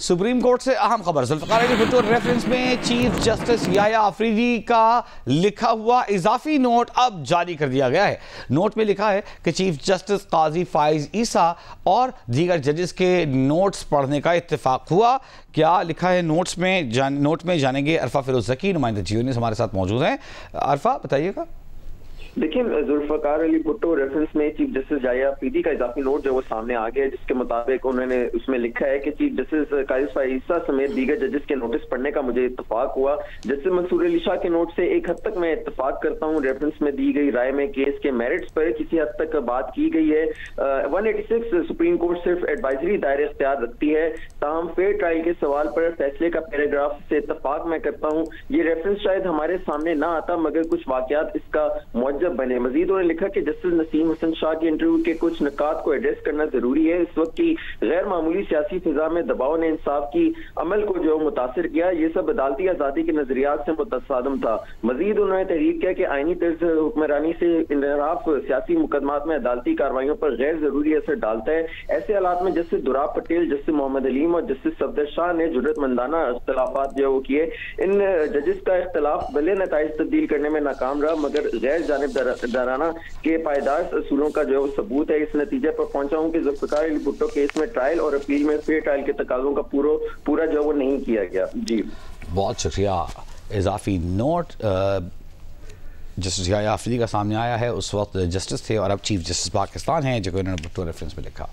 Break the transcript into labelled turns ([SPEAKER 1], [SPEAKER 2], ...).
[SPEAKER 1] Supreme court से अहम खबर। जुल्फ़िकार अली भुट्टो रेफरेंस में चीफ जस्टिस याया अफरीदी का लिखा हुआ इजाफी नोट अब जारी कर दिया गया है। नोट में लिखा है कि चीफ जस्टिस काजी फाइज ईसा और दीगर जजेस के नोट्स पढ़ने का इत्तेफाक हुआ। क्या लिखा है नोट में जानेंगे अरफा फिरोज ज़की, नुमाइंदा जियो न्यूज़ हमारे साथ मौजूद हैं। अरफा बताइएगा।
[SPEAKER 2] देखिए, जुल्फ़िकार अली भुट्टो रेफरेंस में चीफ जस्टिस याया अफरीदी का इजाफी नोट जो वो सामने आ गया है, जिसके मुताबिक उन्होंने उसमें लिखा है कि चीफ जस्टिस काजी फाइज ईसा समेत दीगर जजेस के नोटिस पढ़ने का मुझे इत्तफाक हुआ। जस्टिस मंसूर अली शाह के नोट से एक हद तक मैं इत्तफाक करता हूँ। रेफरेंस में दी गई राय में केस के मेरिट्स पर किसी हद तक बात की गई है। 186 सुप्रीम कोर्ट सिर्फ एडवाइजरी दायरे इख्तियार रखती है, ताहम फेयर ट्रायल के सवाल पर फैसले का पैराग्राफ से इत्तफाक मैं करता हूँ। ये रेफरेंस शायद हमारे सामने ना आता मगर कुछ वाकयात इसका मौजब बने। मजीद उन्होंने लिखा कि जस्टिस नसीम हसन शाह के इंटरव्यू के कुछ नुकात को एड्रेस करना जरूरी है। इस वक्त की गैर मामूली सियासी फिजा में दबाव ने इंसाफ की अमल को जो मुतासिर किया, ये सब अदालती आजादी के नजरियात से मुतसादम था। मजीद उन्होंने तहरीर किया कि आईनी तर्ज हुक्मरानी से इनहराफ सियासी मुकदमात में अदालती कार्रवाइयों पर गैर जरूरी असर डालता है। ऐसे हालात में जस्टिस दुराब पटेल, जस्टिस मोहम्मद अलीम और जस्टिस सफदर शाह ने जुर्रतमंदाना इख्तलाफात जो किए। इन जजेस का इख्तलाफ भले नताइज तब्दील करने में नाकाम रहा मगर गैर जानिबदाराना के पायदार असूलों का जो सबूत है। इस नतीजे पर पहुंचा हूं कि जुल्फ़िकार अली भुट्टो केस में ट्रायल और अपील में फेयर ट्रायल के तकाज़ों का पूरा जो वो नहीं किया गया। जी
[SPEAKER 1] बहुत शुक्रिया। इजाफी नोट जस्टिस याया अफरीदी का सामने आया है, उस वक्त जस्टिस थे और अब चीफ जस्टिस पाकिस्तान हैं, जो कि उन्होंने भुट्टो रेफरेंस में लिखा।